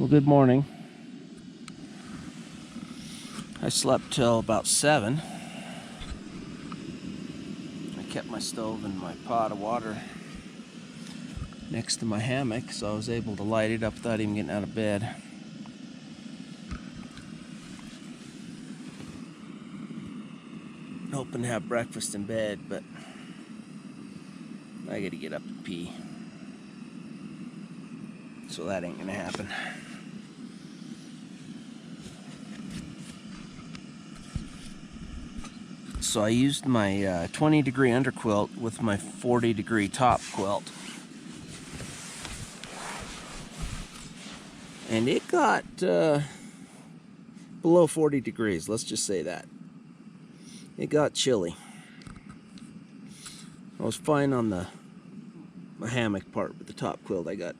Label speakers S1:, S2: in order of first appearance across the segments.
S1: Well, good morning. I slept till about 7. I kept my stove and my pot of water next to my hammock, so I was able to light it up without even getting out of bed. Hoping to have breakfast in bed, but I gotta get up and pee. So that ain't gonna happen. So I used my 20 degree underquilt with my 40 degree top quilt. And it got below 40 degrees, let's just say that. It got chilly. I was fine on the hammock part with the top quilt. I got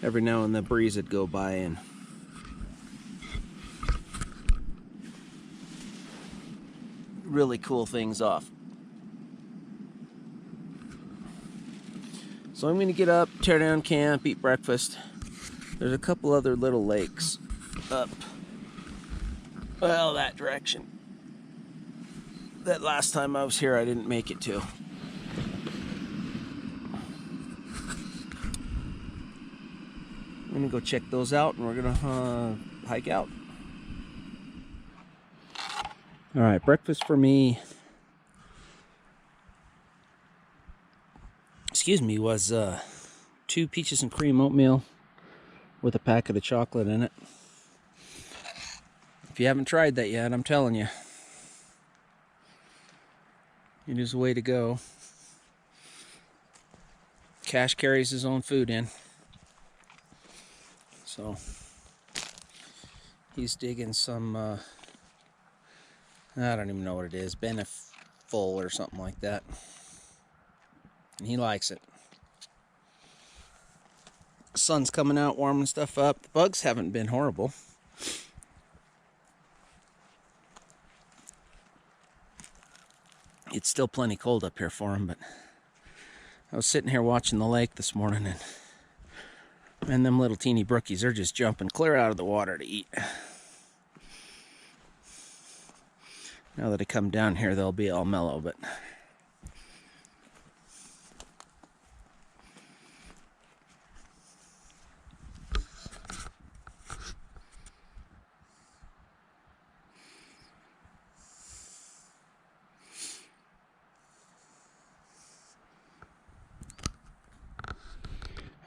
S1: every now and then the breeze would go by and really cool things off. So I'm going to get up, tear down camp, eat breakfast. There's a couple other little lakes up, well, that direction. That last time I was here I didn't make it to. I'm going to go check those out and we're going to hike out. Alright, breakfast for me, was 2 peaches and cream oatmeal with a packet of chocolate in it. If you haven't tried that yet, I'm telling you, it is the way to go. Cash carries his own food in, so he's digging some I don't even know what it is, Beneful or something like that, and he likes it. The sun's coming out, warming stuff up. The bugs haven't been horrible. It's still plenty cold up here for him, but I was sitting here watching the lake this morning, and them little teeny brookies are just jumping clear out of the water to eat. Now that I come down here, they'll be all mellow, but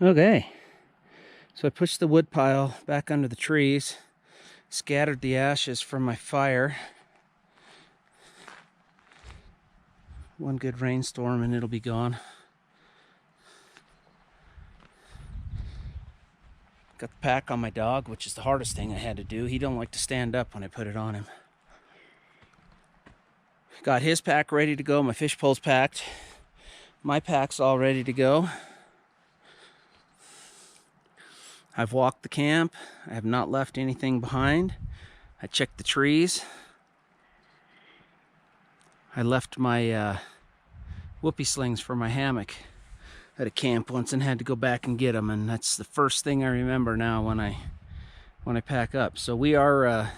S1: okay. So I pushed the wood pile back under the trees, scattered the ashes from my fire. One good rainstorm and it'll be gone. Got the pack on my dog, which is the hardest thing I had to do. He don't like to stand up when I put it on him. Got his pack ready to go. My fish pole's packed. My pack's all ready to go. I've walked the camp. I have not left anything behind. I checked the trees. I left my whoopee slings for my hammock at a camp once and had to go back and get them, and that's the first thing I remember now when I pack up. So we are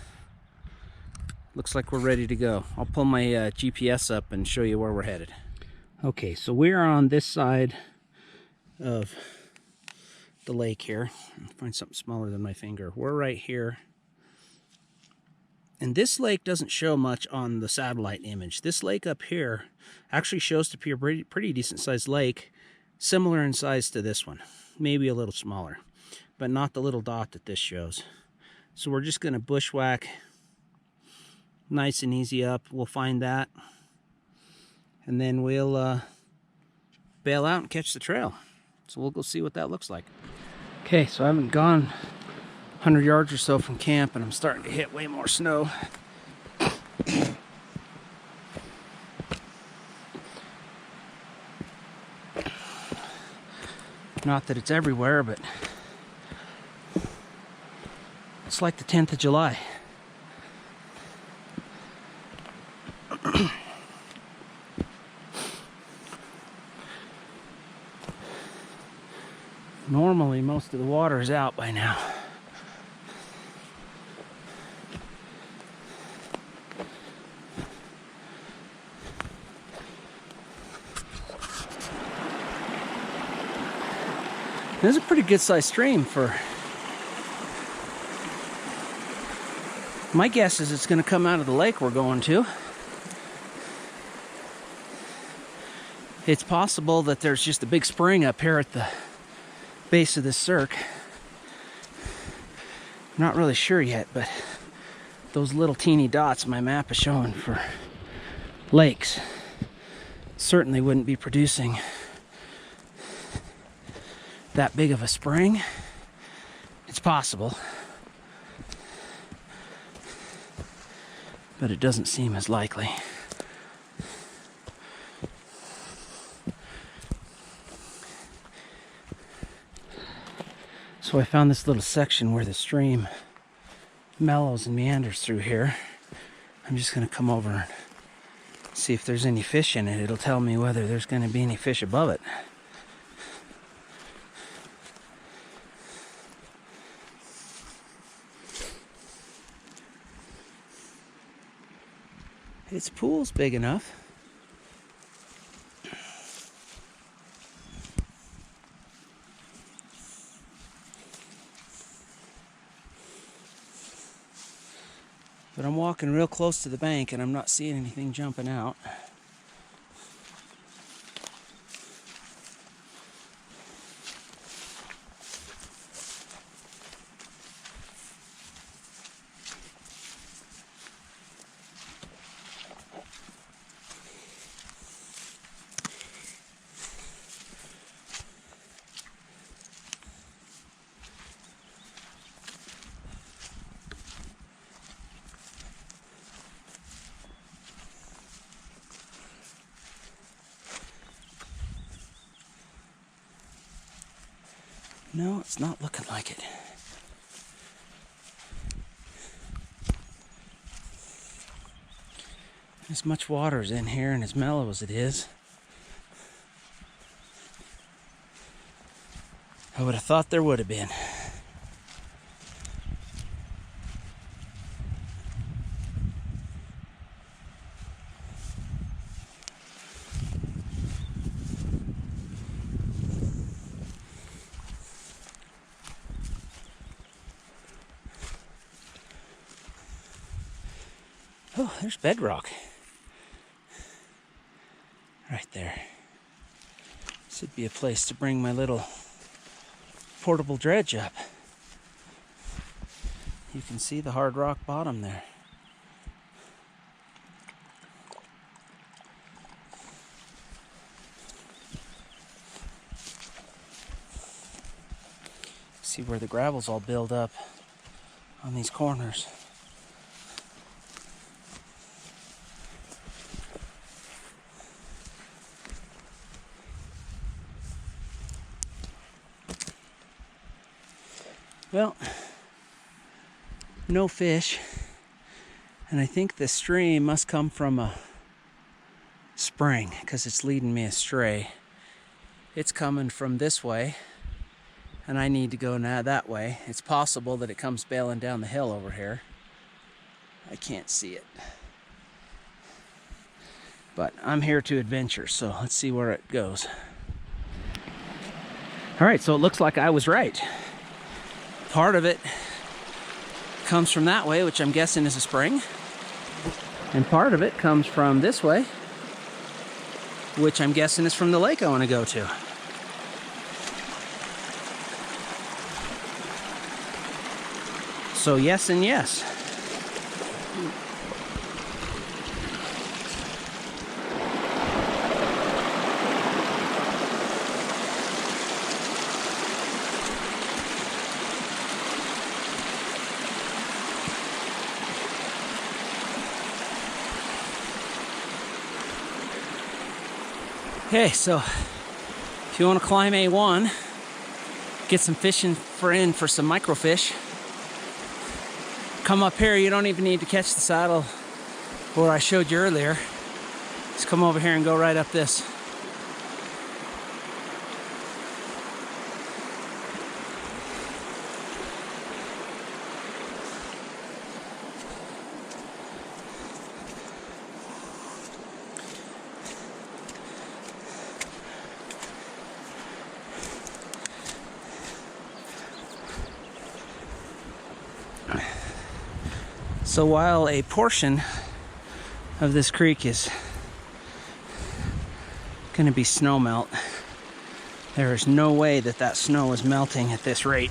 S1: looks like we're ready to go. I'll pull my GPS up and show you where we're headed. Okay, so we're on this side of the lake here. I'll find something smaller than my finger. We're right here. And this lake doesn't show much on the satellite image. This lake up here actually shows to be a pretty decent sized lake, similar in size to this one, maybe a little smaller, but not the little dot that this shows. So we're just going to bushwhack nice and easy up. We'll find that, and then we'll bail out and catch the trail. So we'll go see what that looks like. Okay, so I haven't gone 100 yards or so from camp, and I'm starting to hit way more snow. Not that it's everywhere, but it's like the 10th of July. Normally most of the water is out by now. This is a pretty good sized stream for... My guess is it's going to come out of the lake we're going to. It's possible that there's just a big spring up here at the base of this cirque. I'm not really sure yet, but those little teeny dots my map is showing for lakes certainly wouldn't be producing that big of a spring. It's possible, but it doesn't seem as likely. So I found this little section where the stream mellows and meanders through here. I'm just going to come over and see if there's any fish in it. It'll tell me whether there's going to be any fish above it. Its pool's big enough. But I'm walking real close to the bank and I'm not seeing anything jumping out. No, it's not looking like it. As much water's in here and as mellow as it is, I would have thought there would have been. Oh, there's bedrock. Right there. This would be a place to bring my little portable dredge up. You can see the hard rock bottom there. See where the gravel's all built up on these corners. Well, no fish, and I think the stream must come from a spring because it's leading me astray. It's coming from this way, and I need to go now that way. It's possible that it comes bailing down the hill over here. I can't see it. But I'm here to adventure, so let's see where it goes. All right, so it looks like I was right. Part of it comes from that way, which I'm guessing is a spring. And part of it comes from this way, which I'm guessing is from the lake I want to go to. So yes and yes. Okay, so if you want to climb A1, get some fishing for some microfish, come up here. You don't even need to catch the saddle where I showed you earlier. Just come over here and go right up this. So while a portion of this creek is going to be snow melt, there is no way that that snow is melting at this rate.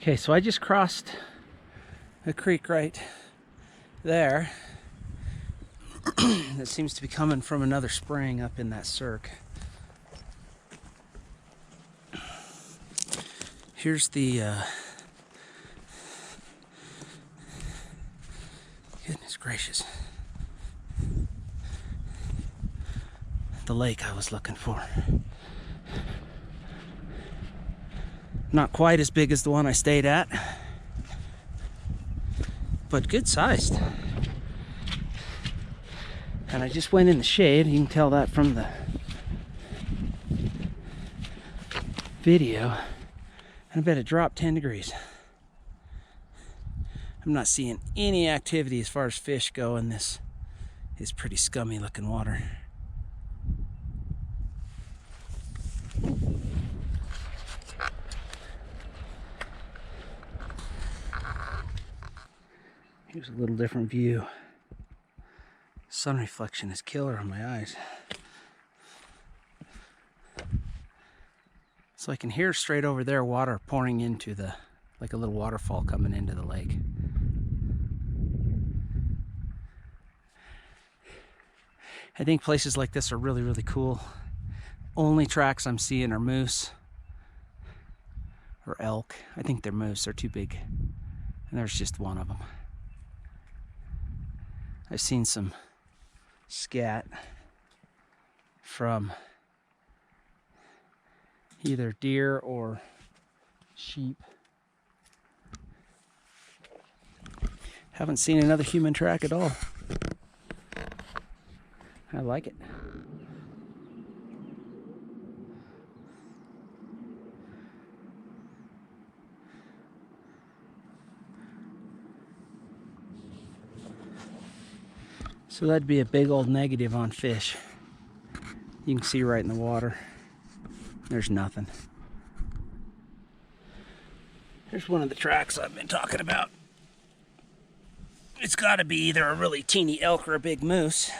S1: Okay, so I just crossed a creek right there that seems to be coming from another spring up in that cirque. Here's the goodness gracious, the lake I was looking for. Not quite as big as the one I stayed at, but good sized. And I just went in the shade. You can tell that from the video. And I bet it dropped 10 degrees. I'm not seeing any activity as far as fish go in this is pretty scummy looking water. Here's a little different view. Sun reflection is killer on my eyes. So I can hear straight over there water pouring into the, like a little waterfall coming into the lake. I think places like this are really, really cool. Only tracks I'm seeing are moose or elk. I think they're moose, they're too big. And there's just one of them. I've seen some scat from either deer or sheep. Haven't seen another human track at all. I like it. So that'd be a big old negative on fish. You can see right in the water. There's nothing. Here's one of the tracks I've been talking about. It's got to be either a really teeny elk or a big moose,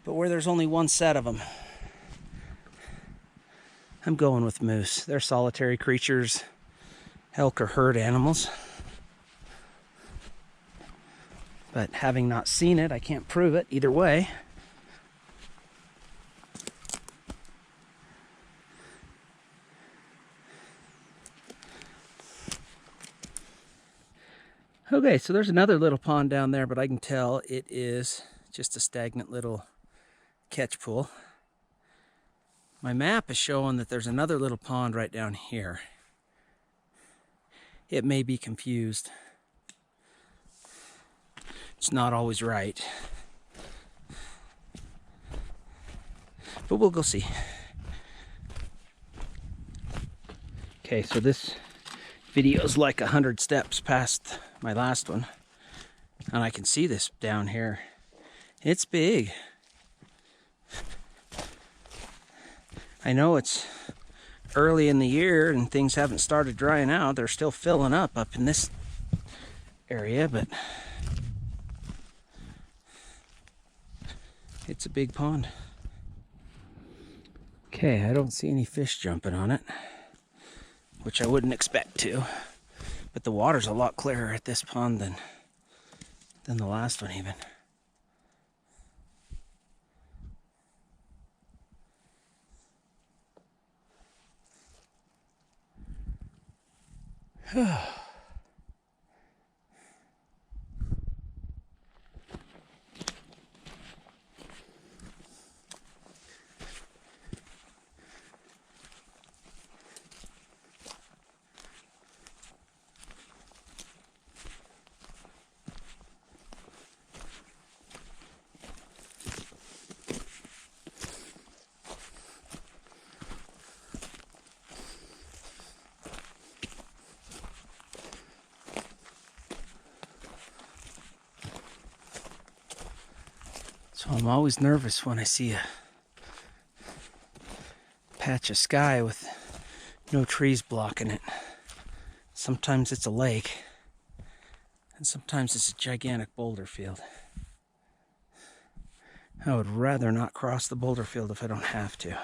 S1: but where there's only one set of them, I'm going with moose. They're solitary creatures. Elk are herd animals. But having not seen it, I can't prove it either way. Okay, so there's another little pond down there, but I can tell it is just a stagnant little catch pool. My map is showing that there's another little pond right down here. It may be confused. It's not always right. But we'll go see. Okay, so this video is like 100 steps past my last one. And I can see this down here. It's big. I know it's early in the year and things haven't started drying out. They're still filling up in this area, but it's a big pond. Okay, I don't see any fish jumping on it, which I wouldn't expect to. But the water's a lot clearer at this pond than the last one even. So I'm always nervous when I see a patch of sky with no trees blocking it. Sometimes it's a lake, and sometimes it's a gigantic boulder field. I would rather not cross the boulder field if I don't have to.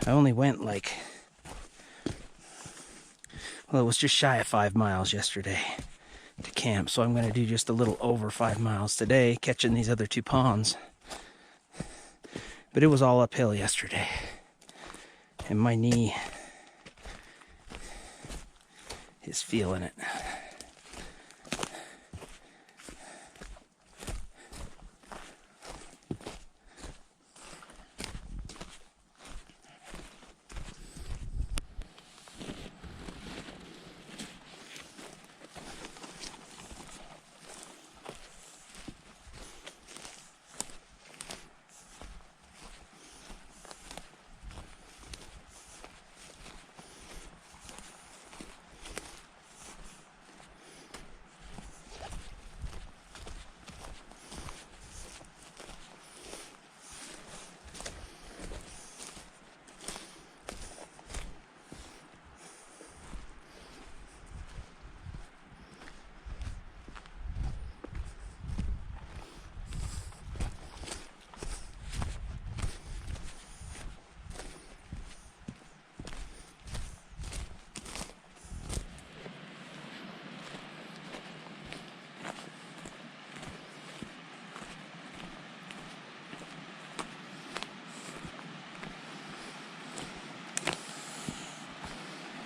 S1: I only went it was just shy of 5 miles yesterday to camp, so I'm going to do just a little over 5 miles today, catching these other 2 ponds. But it was all uphill yesterday, and my knee is feeling it.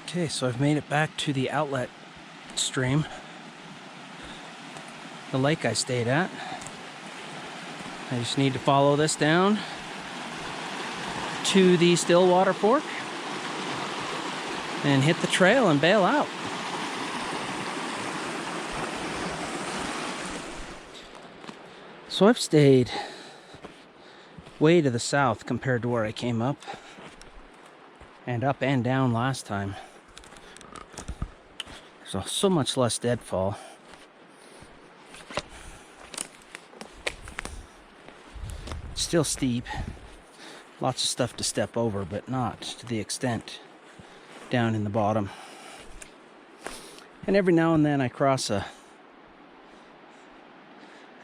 S1: Okay, so I've made it back to the outlet stream, the lake I stayed at. I just need to follow this down to the Stillwater Fork and hit the trail and bail out. So I've stayed way to the south compared to where I came up, and up and down last time. There's so much less deadfall. Still steep, lots of stuff to step over, but not to the extent down in the bottom. And every now and then I cross a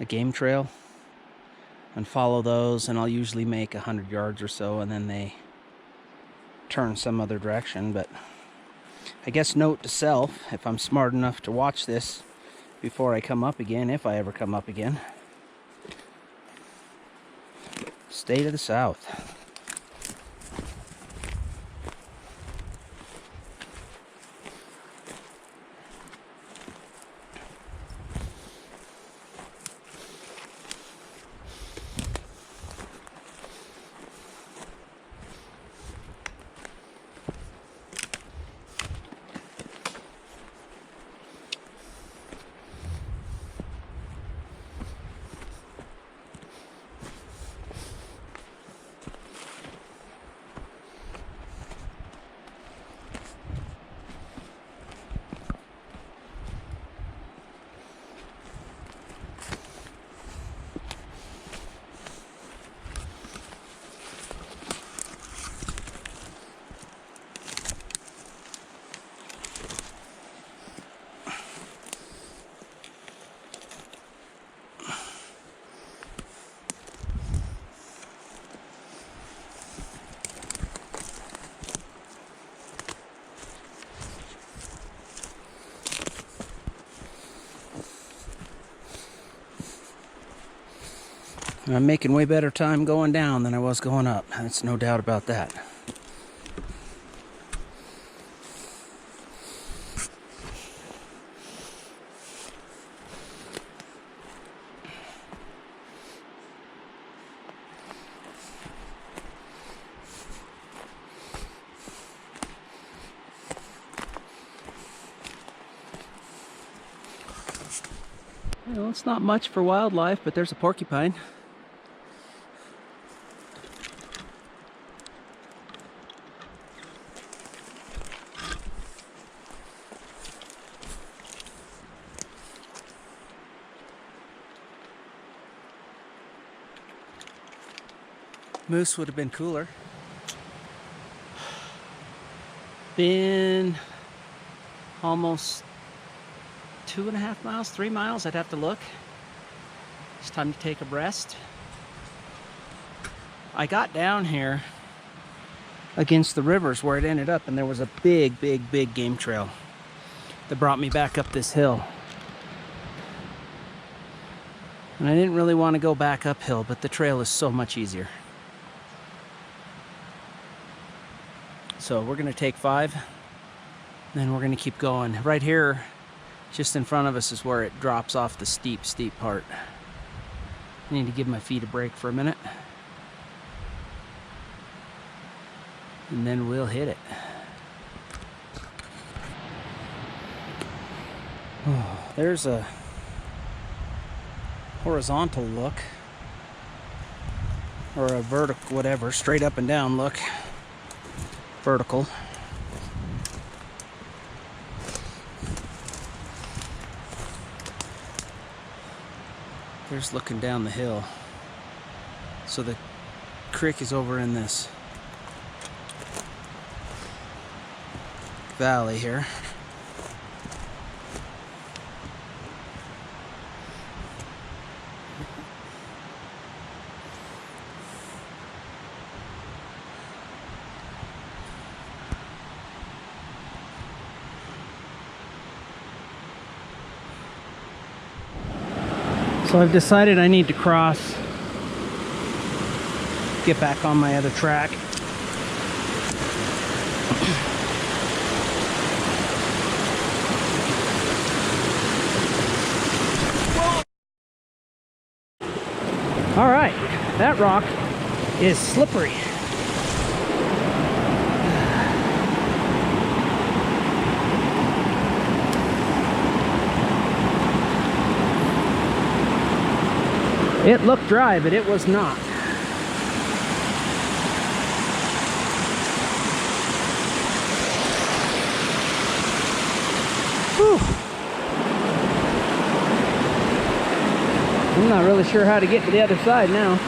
S1: game trail and follow those, and I'll usually make 100 yards or so, and then they turn some other direction. But I guess note to self, if I'm smart enough to watch this before I come up again, if I ever come up again, stay to the south. I'm making way better time going down than I was going up. That's no doubt about that. Well, it's not much for wildlife, but there's a porcupine. Moose would have been cooler. Been almost 2.5 miles, 3 miles, I'd have to look. It's time to take a rest. I got down here against the rivers where it ended up, and there was a big game trail that brought me back up this hill. And I didn't really want to go back uphill, but the trail is so much easier. So we're going to take 5, then we're going to keep going. Right here, just in front of us, is where it drops off the steep part. I need to give my feet a break for a minute. And then we'll hit it. Oh, there's a horizontal look, or a vertical, whatever, straight up and down look. Vertical. There's looking down the hill. So the creek is over in this valley here. So I've decided I need to cross, get back on my other track. All right, that rock is slippery. It looked dry, but it was not. Whew. I'm not really sure how to get to the other side now.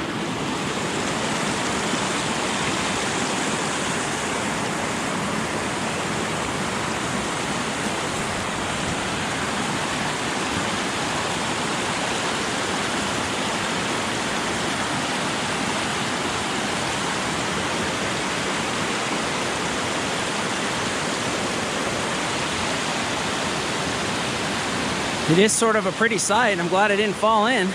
S1: It is sort of a pretty sight. I'm glad I didn't fall in.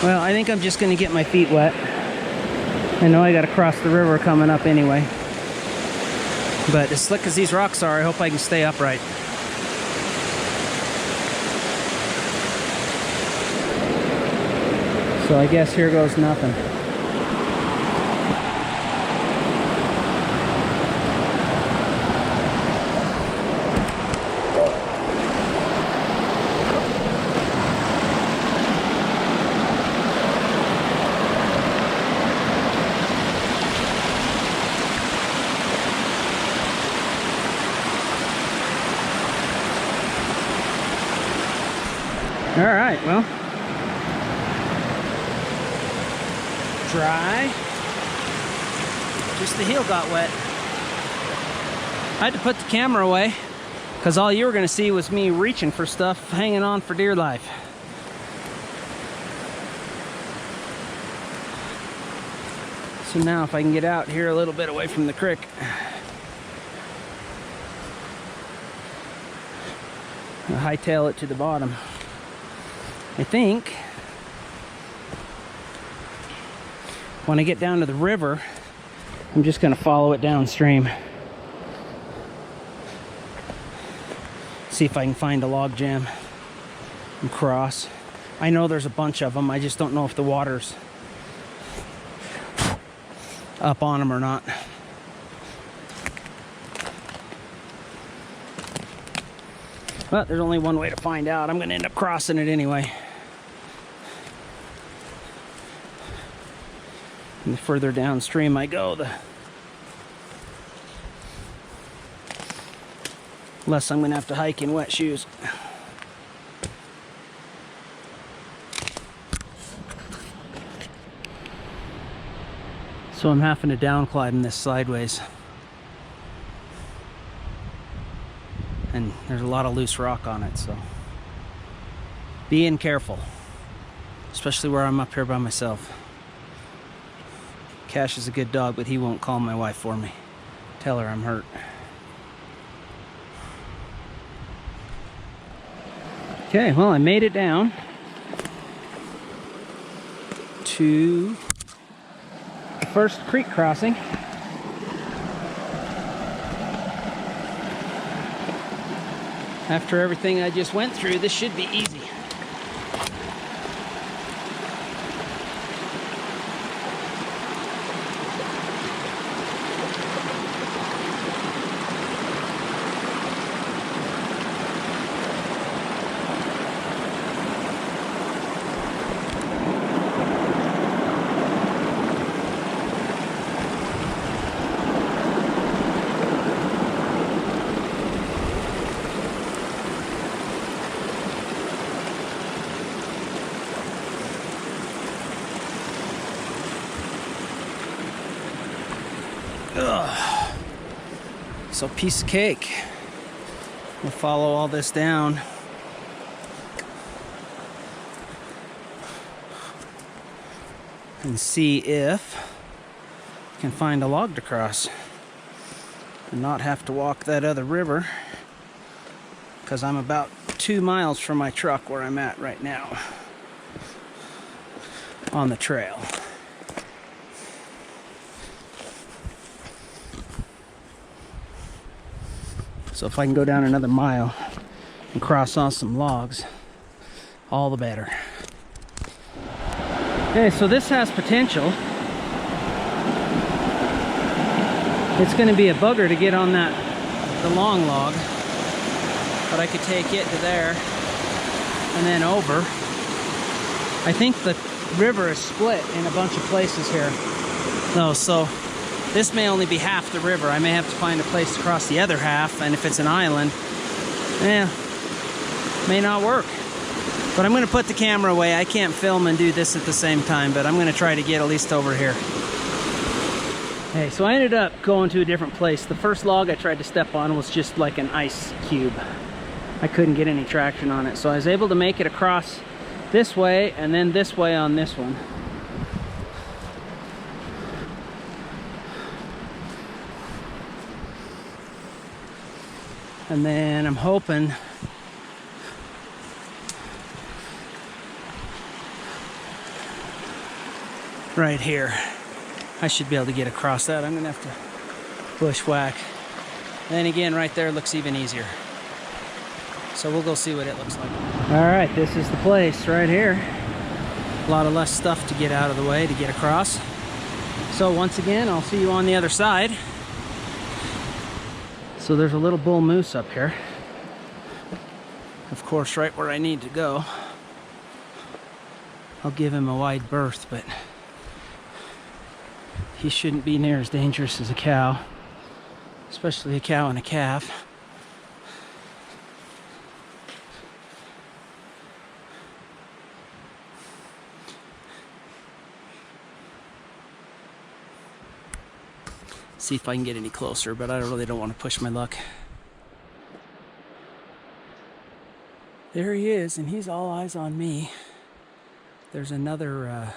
S1: Well, I think I'm just going to get my feet wet. I know I got to cross the river coming up anyway. But as slick as these rocks are, I hope I can stay upright. So I guess here goes nothing. All right, well, dry. Just the heel got wet. I had to put the camera away because all you were going to see was me reaching for stuff, hanging on for dear life. So now if I can get out here a little bit away from the creek. I'll hightail it to the bottom. I think when I get down to the river, I'm just going to follow it downstream. See if I can find a log jam and cross. I know there's a bunch of them. I just don't know if the water's up on them or not. But there's only one way to find out. I'm going to end up crossing it anyway. And the further downstream I go, Unless I'm gonna have to hike in wet shoes. So I'm having to down climb this sideways. And there's a lot of loose rock on it, so being careful, especially where I'm up here by myself. Cash is a good dog, but he won't call my wife for me. Tell her I'm hurt. Okay, well, I made it down to the first creek crossing. After everything I just went through, this should be easy. Ugh. So piece of cake. We'll follow all this down. And see if we can find a log to cross. And not have to walk that other river. Because I'm about 2 miles from my truck where I'm at right now. On the trail. So if I can go down another mile and cross on some logs, all the better. Okay, so this has potential. It's going to be a bugger to get on the long log, but I could take it to there and then over. I think the river is split in a bunch of places here. No, so this may only be half the river. I may have to find a place to cross the other half, and if it's an island, may not work. But I'm going to put the camera away. I can't film and do this at the same time, but I'm going to try to get at least over here. Okay, so I ended up going to a different place. The first log I tried to step on was just like an ice cube. I couldn't get any traction on it, so I was able to make it across this way and then this way on this one. And then I'm hoping right here, I should be able to get across that. I'm gonna have to bushwhack. And then again, right there looks even easier. So we'll go see what it looks like. All right, this is the place right here. A lot of less stuff to get out of the way to get across. So once again, I'll see you on the other side. So there's a little bull moose up here. Of course, right where I need to go. I'll give him a wide berth, but he shouldn't be near as dangerous as a cow, especially a cow and a calf. See if I can get any closer, but I really don't want to push my luck. There he is, and he's all eyes on me. There's another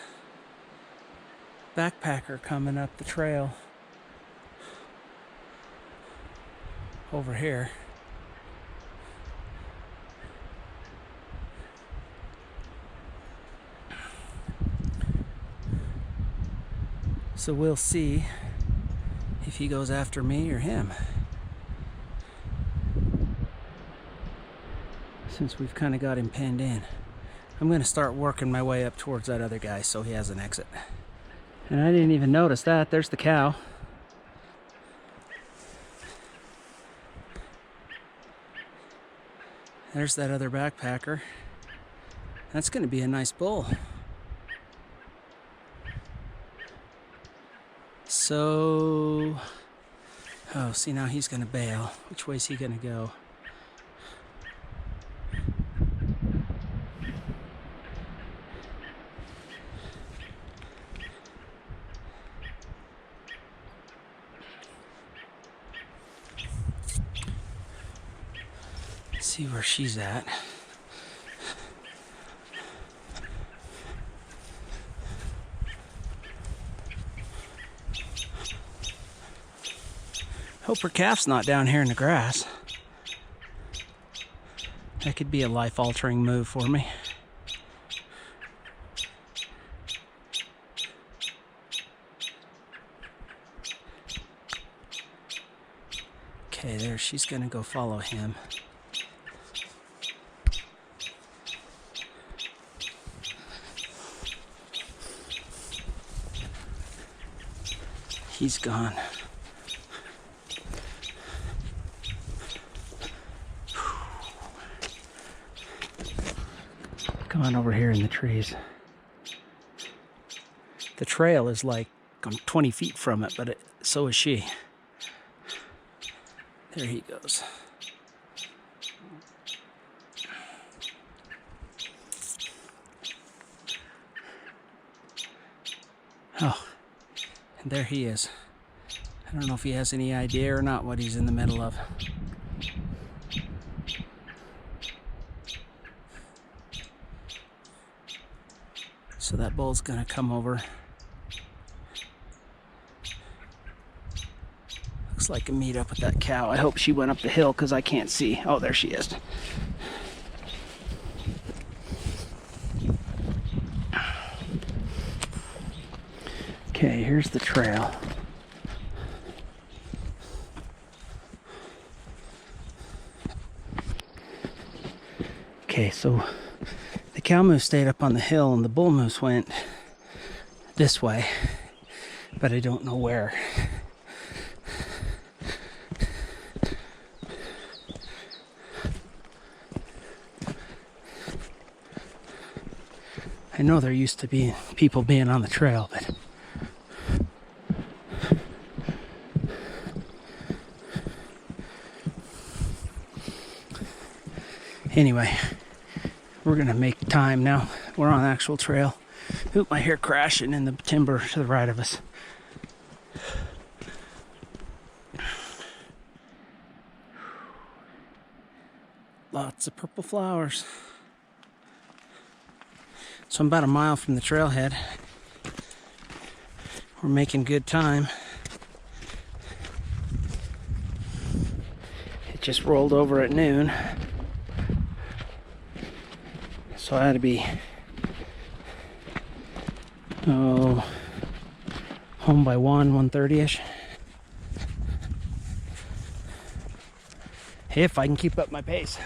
S1: backpacker coming up the trail over here. So we'll see if he goes after me or him. Since we've kind of got him pinned in. I'm going to start working my way up towards that other guy so he has an exit. And I didn't even notice that. There's the cow. There's that other backpacker. That's going to be a nice bull. So, oh, see, now he's going to bail. Which way is he going to go? See where she's at. Hope her calf's not down here in the grass. That could be a life-altering move for me. Okay, there, she's gonna go follow him. He's gone. Come on over here in the trees. The trail is like, I'm 20 feet from it, but so is she. There he goes. Oh, and there he is. I don't know if he has any idea or not what he's in the middle of. So that bull's gonna come over. Looks like a meet up with that cow. I hope she went up the hill because I can't see. Oh, there she is. Okay, here's the trail. Okay, so the cow moose stayed up on the hill and the bull moose went this way, but I don't know where. I know there used to be people being on the trail, but anyway, we're gonna make time now. We're on actual trail. Oop, my hair crashing in the timber to the right of us. Lots of purple flowers. So I'm about a mile from the trailhead. We're making good time. It just rolled over at noon. So I had to be home by 1:30ish. If I can keep up my pace.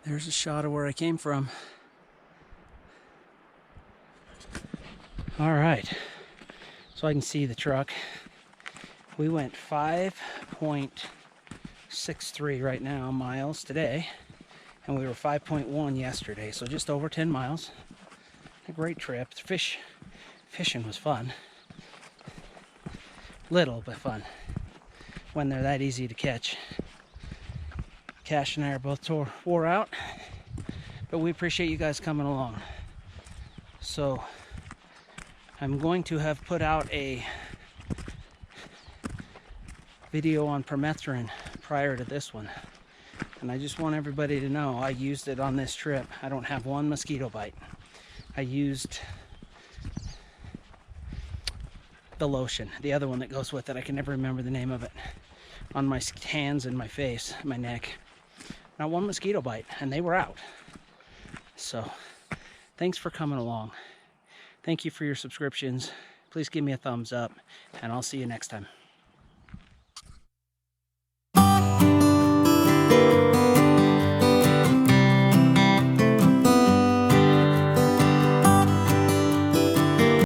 S1: There's a shot of where I came from. All right, so I can see the truck. We went 5.63 right now miles today, and we were 5.1 yesterday, so just over 10 miles. A great trip. Fishing was fun. Little, but fun. When they're that easy to catch. Cash and I are both wore out, but we appreciate you guys coming along. So I'm going to have put out a video on permethrin prior to this one, and I just want everybody to know I used it on this trip. I don't have one mosquito bite. I used the lotion, the other one that goes with it. I can never remember the name of it. On my hands and my face, my neck. Not one mosquito bite, and they were out. So thanks for coming along. Thank you for your subscriptions. Please give me a thumbs up, and I'll see you next time.